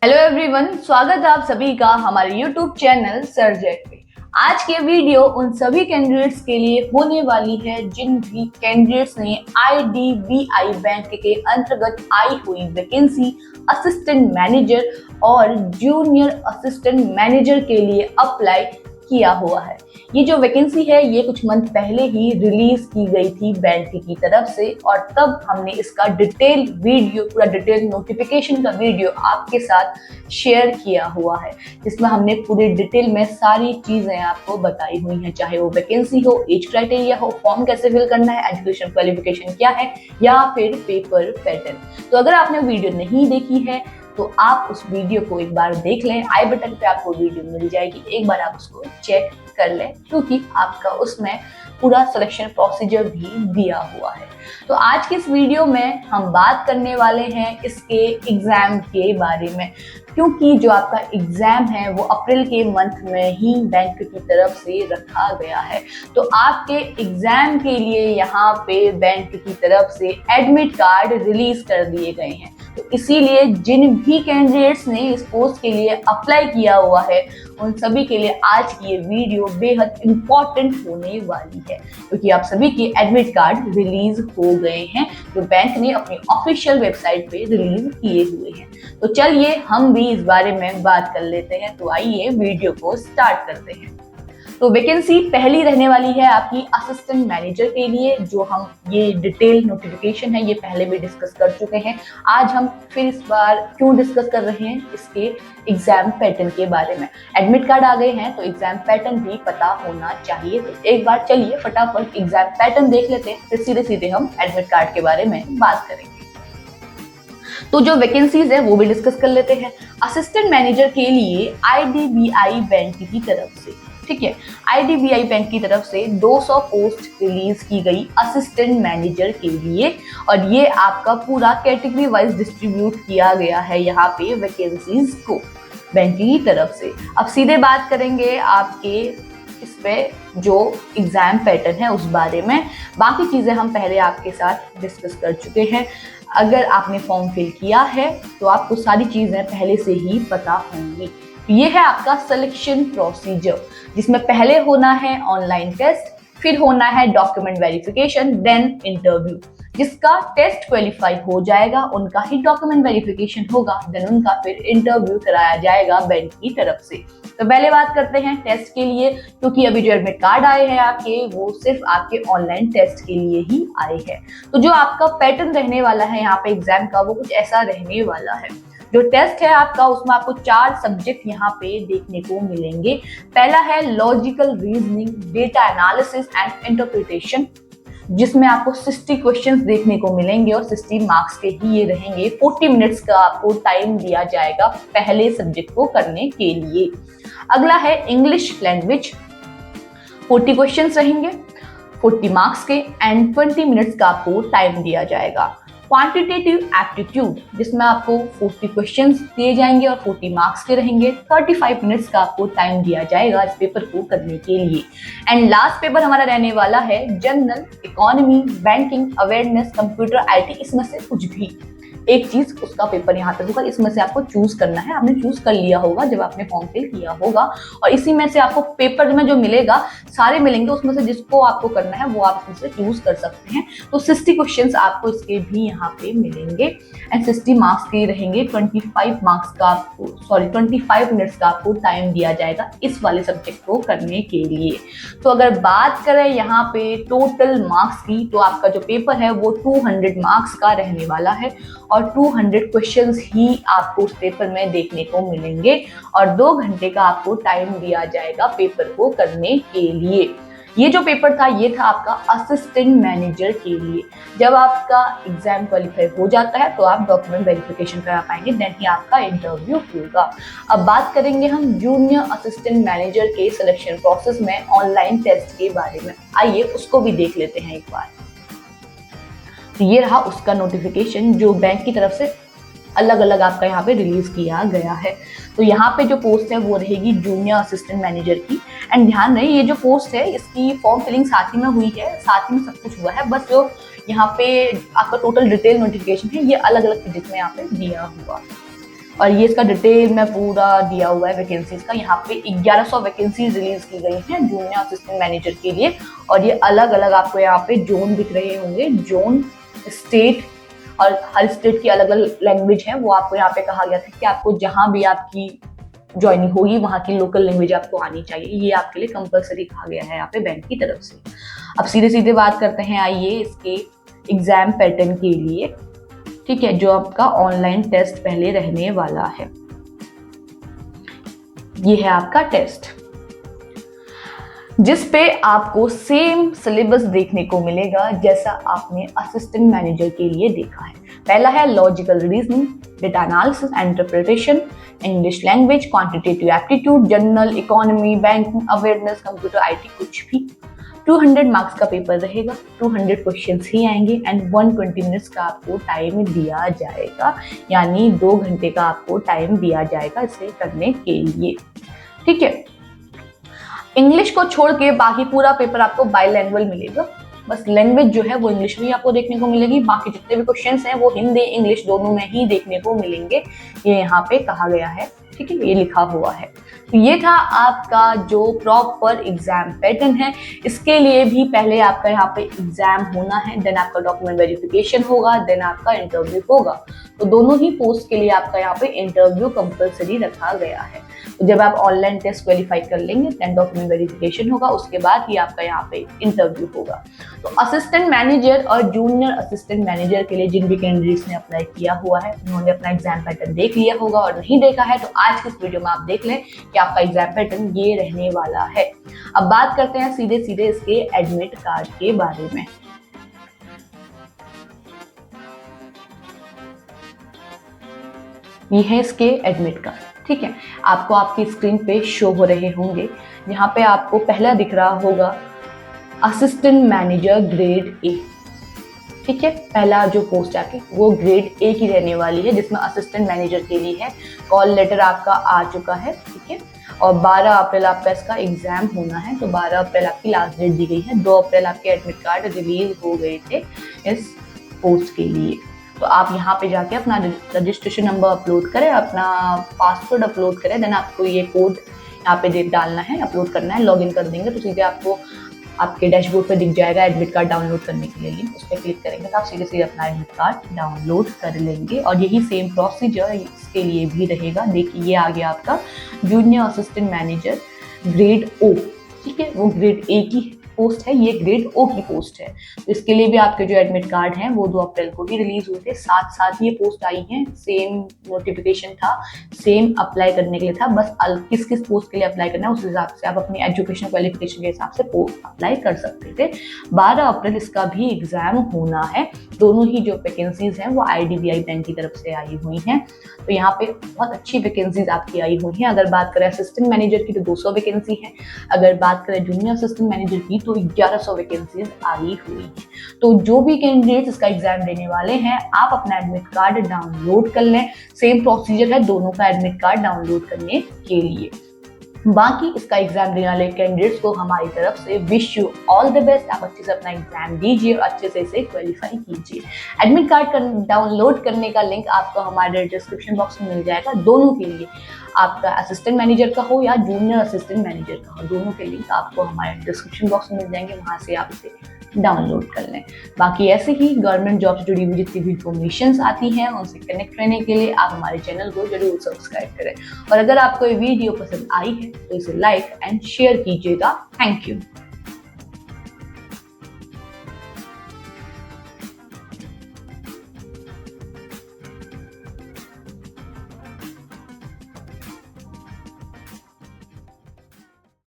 Hello everyone, स्वागत है आप सभी का हमारे यूट्यूब चैनल सरजेट पे। आज के वीडियो उन सभी कैंडिडेट्स के लिए होने वाली है जिन भी कैंडिडेट्स ने आईडीबीआई बैंक के अंतर्गत आई हुई वैकेंसी असिस्टेंट मैनेजर और जूनियर असिस्टेंट मैनेजर के लिए अप्लाई किया हुआ है। ये जो वैकेंसी है ये कुछ मंथ पहले ही रिलीज की गई थी बैंक की तरफ से और तब हमने इसका डिटेल वीडियो, पूरा डिटेल नोटिफिकेशन का वीडियो आपके साथ शेयर किया हुआ है, जिसमें हमने पूरे डिटेल में सारी चीजें आपको बताई हुई हैं, चाहे वो वैकेंसी हो, एज क्राइटेरिया हो, फॉर्म कैसे फिल करना है, एजुकेशन क्वालिफिकेशन क्या है या फिर पेपर पैटर्न। तो अगर आपने वीडियो नहीं देखी है तो आप उस वीडियो को एक बार देख लें, आई बटन पे आपको वीडियो मिल जाएगी, एक बार आप उसको चेक कर लें क्योंकि आपका उसमें पूरा सिलेक्शन प्रोसीजर भी दिया हुआ है। तो आज के इस वीडियो में हम बात करने वाले हैं इसके एग्जाम के बारे में, क्योंकि जो आपका एग्जाम है वो अप्रैल के मंथ में ही बैंक की तरफ से रखा गया है। तो आपके एग्जाम के लिए यहाँ पे बैंक की तरफ से एडमिट कार्ड रिलीज कर दिए गए हैं। तो इसीलिए जिन भी कैंडिडेट्स ने इस पोस्ट के लिए अप्लाई किया हुआ है उन सभी के लिए आज की ये वीडियो बेहद इम्पोर्टेंट होने वाली है, क्योंकि आप सभी के एडमिट कार्ड रिलीज हो गए हैं जो बैंक ने अपनी ऑफिशियल वेबसाइट पे रिलीज किए हुए हैं। तो चलिए हम भी इस बारे में बात कर लेते हैं। तो आइए वीडियो को स्टार्ट करते हैं। तो वैकेंसी पहली रहने वाली है आपकी असिस्टेंट मैनेजर के लिए, जो हम ये डिटेल नोटिफिकेशन है ये पहले भी डिस्कस कर चुके हैं। आज हम फिर इस बार क्यों डिस्कस कर रहे हैं, इसके एग्जाम पैटर्न के बारे में। एडमिट कार्ड आ गए हैं तो एग्जाम पैटर्न भी पता होना चाहिए। तो एक बार चलिए फटाफट एग्जाम पैटर्न देख लेते हैं, फिर सीधे सीधे हम एडमिट कार्ड के बारे में बात करेंगे। तो जो वैकेंसीज है वो भी डिस्कस कर लेते हैं। असिस्टेंट मैनेजर के लिए आईडीबीआई बैंक की तरफ से, ठीक है, आईडीबीआई बैंक की तरफ से 200 पोस्ट रिलीज की गई असिस्टेंट मैनेजर के लिए, और ये आपका पूरा कैटेगरी वाइज डिस्ट्रीब्यूट किया गया है यहाँ पे वैकेंसीज को बैंक की तरफ से। अब सीधे बात करेंगे आपके इस पे जो एग्जाम पैटर्न है उस बारे में। बाकी चीजें हम पहले आपके साथ डिस्कस कर चुके हैं। अगर आपने फॉर्म फिल किया है तो आपको सारी चीजें पहले से ही पता होंगी। ये है आपका सिलेक्शन प्रोसीजर, जिसमें पहले होना है ऑनलाइन टेस्ट, फिर होना है डॉक्यूमेंट वेरिफिकेशन, देन इंटरव्यू। जिसका टेस्ट क्वालिफाई हो जाएगा उनका ही डॉक्यूमेंट वेरिफिकेशन होगा, देन उनका फिर इंटरव्यू कराया जाएगा बैंक की तरफ से। तो पहले बात करते हैं टेस्ट के लिए, क्योंकि अभी जो एडमिट कार्ड आए हैं आपके वो सिर्फ आपके ऑनलाइन टेस्ट के लिए ही आए हैं। तो जो आपका पैटर्न रहने वाला है यहाँ पे एग्जाम का वो कुछ ऐसा रहने वाला है। जो टेस्ट है आपका उसमें आपको 4 सब्जेक्ट यहाँ पे देखने को मिलेंगे। पहला है logical reasoning, data analysis and interpretation, जिसमें आपको 60 क्वेश्चंस देखने को मिलेंगे और 60 मार्क्स के ही ये रहेंगे। 40 मिनट्स का आपको टाइम दिया जाएगा पहले सब्जेक्ट को करने के लिए। अगला है इंग्लिश लैंग्वेज, 40 क्वेश्चंस रहेंगे 40 मार्क्स के एंड 20 मिनट्स का आपको टाइम दिया जाएगा। क्वांटिटेटिव एप्टीट्यूड, जिसमें आपको 40 क्वेश्चंस दिए जाएंगे और 40 मार्क्स के रहेंगे। 35 मिनट्स का आपको टाइम दिया जाएगा इस पेपर को करने के लिए। एंड लास्ट पेपर हमारा रहने वाला है general economy, banking, awareness, computer, IT, इसमें से कुछ भी एक चीज उसका पेपर यहाँ पे होगा। इसमें से आपको चूज करना है, आपने चूज कर लिया होगा जब आपने फॉर्म फिल किया होगा, और इसी में से आपको पेपर में जो मिलेगा सारे मिलेंगे, उसमें से जिसको आपको करना है वो आप इसमें से चूज कर सकते हैं। तो 60 क्वेश्चंस आपको इसके भी यहाँ पे मिलेंगे एंड 60 मार्क्स के रहेंगे। 25 मिनट्स का आपको टाइम दिया जाएगा इस वाले सब्जेक्ट को करने के लिए। तो अगर बात करें यहाँ पे टोटल मार्क्स की, तो आपका जो पेपर है वो 200 मार्क्स का रहने वाला है और 200 क्वेश्चंस ही आपको उस पेपर में देखने को मिलेंगे और 2 घंटे का आपको टाइम दिया जाएगा पेपर को करने के लिए। ये जो पेपर था ये था आपका असिस्टेंट मैनेजर के लिए। जब आपका एग्जाम क्वालिफाई हो जाता है तो आप डॉक्यूमेंट वेरिफिकेशन करा पाएंगे, देन ही आपका इंटरव्यू होगा। अब बात करेंगे हम जूनियर असिस्टेंट मैनेजर के सिलेक्शन प्रोसेस में ऑनलाइन टेस्ट के बारे में। आइए उसको भी देख लेते हैं एक बार। तो ये रहा उसका नोटिफिकेशन जो बैंक की तरफ से अलग अलग आपका यहाँ पे रिलीज किया गया है। तो यहाँ पे जो पोस्ट है वो रहेगी जूनियर असिस्टेंट मैनेजर की। एंड ध्यान रहे ये जो पोस्ट है इसकी फॉर्म फिलिंग साथ ही में हुई है, साथ ही में सब कुछ हुआ है, बस जो यहाँ पे आपका टोटल डिटेल नोटिफिकेशन है ये अलग अलग पेजेस में यहाँ पे दिया हुआ। और ये इसका डिटेल में पूरा दिया हुआ है वैकेंसीज का। यहाँ पे 1100 वैकेंसीज रिलीज की गई हैं जूनियर असिस्टेंट मैनेजर के लिए, और ये अलग अलग आपको यहाँ पे जोन दिख रहे होंगे, जोन, स्टेट, और हर स्टेट की अलग अलग लैंग्वेज है वो आपको यहाँ पे कहा गया था कि आपको जहां भी आपकी ज्वाइनिंग होगी वहां की लोकल लैंग्वेज आपको आनी चाहिए, ये आपके लिए कंपलसरी कहा गया है यहाँ पे बैंक की तरफ से। अब सीधे सीधे बात करते हैं आइए इसके एग्जाम पैटर्न के लिए, ठीक है, जो आपका ऑनलाइन टेस्ट पहले रहने वाला है। ये है आपका टेस्ट जिस पे आपको सेम सिलेबस देखने को मिलेगा जैसा आपने असिस्टेंट मैनेजर के लिए देखा है। पहला है logical reasoning, data analysis and interpretation, English language, quantitative aptitude, general economy, banking awareness, computer IT, कुछ भी। 200 मार्क्स का पेपर रहेगा, 200 क्वेश्चंस ही आएंगे एंड 120 मिनट्स का आपको टाइम दिया जाएगा, यानी 2 घंटे का आपको टाइम दिया जाएगा इसे करने के लिए, ठीक है। इंग्लिश को छोड़ के बाकी पूरा पेपर आपको बाइलैंग्वेज मिलेगा, बस लैंग्वेज जो है वो इंग्लिश में ही आपको देखने को मिलेगी, बाकी जितने भी क्वेश्चंस हैं वो हिंदी इंग्लिश दोनों में ही देखने को मिलेंगे, ये यहाँ पे कहा गया है, ठीक है, ये लिखा हुआ है। तो ये था आपका जो प्रॉपर एग्जाम पैटर्न है। इसके लिए भी पहले आपका यहाँ पे एग्जाम होना है, देन आपका डॉक्यूमेंट वेरिफिकेशन होगा, देन आपका इंटरव्यू होगा। तो दोनों ही पोस्ट के लिए आपका यहाँ पे इंटरव्यू कंपलसरी रखा गया है। तो जब आप ऑनलाइन टेस्ट क्वालिफाई कर लेंगे देन डॉक्यूमेंट वेरिफिकेशन होगा, उसके बाद ही आपका यहाँ पे इंटरव्यू होगा। तो असिस्टेंट मैनेजर और जूनियर असिस्टेंट मैनेजर के लिए जिन भी कैंडिडेट्स ने अप्लाई किया हुआ है उन्होंने अपना एग्जाम पैटर्न देख लिया होगा, और नहीं देखा है तो आज के इस वीडियो में आप देख लें कि आपका एग्जाम पैटर्न ये रहने वाला है। अब बात करते हैं सीधे सीधे इसके एडमिट कार्ड के बारे में। ये है इसके एडमिट कार्ड, ठीक है, आपको आपकी स्क्रीन पे शो हो रहे होंगे। यहाँ पे आपको पहला दिख रहा होगा असिस्टेंट मैनेजर ग्रेड ए, ठीक है, पहला जो पोस्ट आके वो ग्रेड ए की रहने वाली है, जिसमें असिस्टेंट मैनेजर के लिए है। कॉल लेटर आपका आ चुका है, ठीक है, और 12 अप्रैल आपका इसका एग्जाम होना है, तो 12 अप्रैल आपकी लास्ट डेट दी गई है। 2 अप्रैल आपके एडमिट कार्ड रिलीज हो गए थे इस पोस्ट के लिए। तो आप यहाँ पे जाके अपना रजिस्ट्रेशन नंबर अपलोड करें, अपना पासवर्ड अपलोड करें, देन आपको ये कोड यहाँ पे डालना है, अपलोड करना है, लॉगिन कर देंगे तो सीधे आपको आपके डैशबोर्ड पे दिख जाएगा एडमिट कार्ड डाउनलोड करने के लिए लिंक, उस पर क्लिक करेंगे तो आप सीधे सीधे अपना एडमिट कार्ड डाउनलोड कर लेंगे। और यही सेम प्रोसीजर इसके लिए भी रहेगा। देखिए ये आ गया आपका जूनियर असिस्टेंट मैनेजर ग्रेड ओ, ठीक है, वो ग्रेड ए की पोस्ट है, ये ग्रेड ओ की पोस्ट है। तो इसके लिए भी आपके जो एडमिट कार्ड हैं वो 2 अप्रैल को ही रिलीज हुए थे, साथ साथ ये पोस्ट आई हैं, सेम नोटिफिकेशन था, सेम अप्लाई करने के लिए था, बस किस किस पोस्ट के लिए अप्लाई करना है उस हिसाब से आप अपनी एजुकेशन क्वालिफिकेशन के हिसाब से पोस्ट अप्लाई कर सकते थे। 12 अप्रैल इसका भी एग्जाम होना है। दोनों ही जो वैकेंसीज हैं वो IDBI बैंक की तरफ से आई हुई हैं। तो यहाँ पे बहुत अच्छी वैकेंसीज आपकी आई हुई हैं। अगर बात करें असिस्टेंट मैनेजर की तो 200 वैकेंसी है, अगर बात करें जूनियर असिस्टेंट मैनेजर की तो 1100 वैकेंसीज आई हुई है। तो जो भी कैंडिडेट्स इसका एग्जाम देने वाले हैं आप अपना एडमिट कार्ड डाउनलोड कर लें। सेम प्रोसीजर है दोनों का एडमिट कार्ड डाउनलोड करने के लिए। बाकी इसका एग्जाम देने वाले कैंडिडेट्स को हमारी तरफ से wish you all the best. आप अच्छे से अपना एग्जाम दीजिए और अच्छे से इसे क्वालिफाई कीजिए। एडमिट कार्ड डाउनलोड करने का लिंक आपको हमारे डिस्क्रिप्शन बॉक्स में मिल जाएगा, दोनों के लिए, आपका असिस्टेंट मैनेजर का हो या जूनियर असिस्टेंट मैनेजर का हो, दोनों के लिंक आपको हमारे डिस्क्रिप्शन बॉक्स में मिल जाएंगे, वहां से आप इसे डाउनलोड कर लें। बाकी ऐसे ही गवर्नमेंट जॉब से जुड़ी हुई जितनी भी इन्फॉर्मेशन आती हैं उनसे कनेक्ट रहने के लिए आप हमारे चैनल को जरूर सब्सक्राइब करें। और अगर आपको ये वीडियो पसंद आई है तो इसे लाइक एंड शेयर कीजिएगा। Thank you.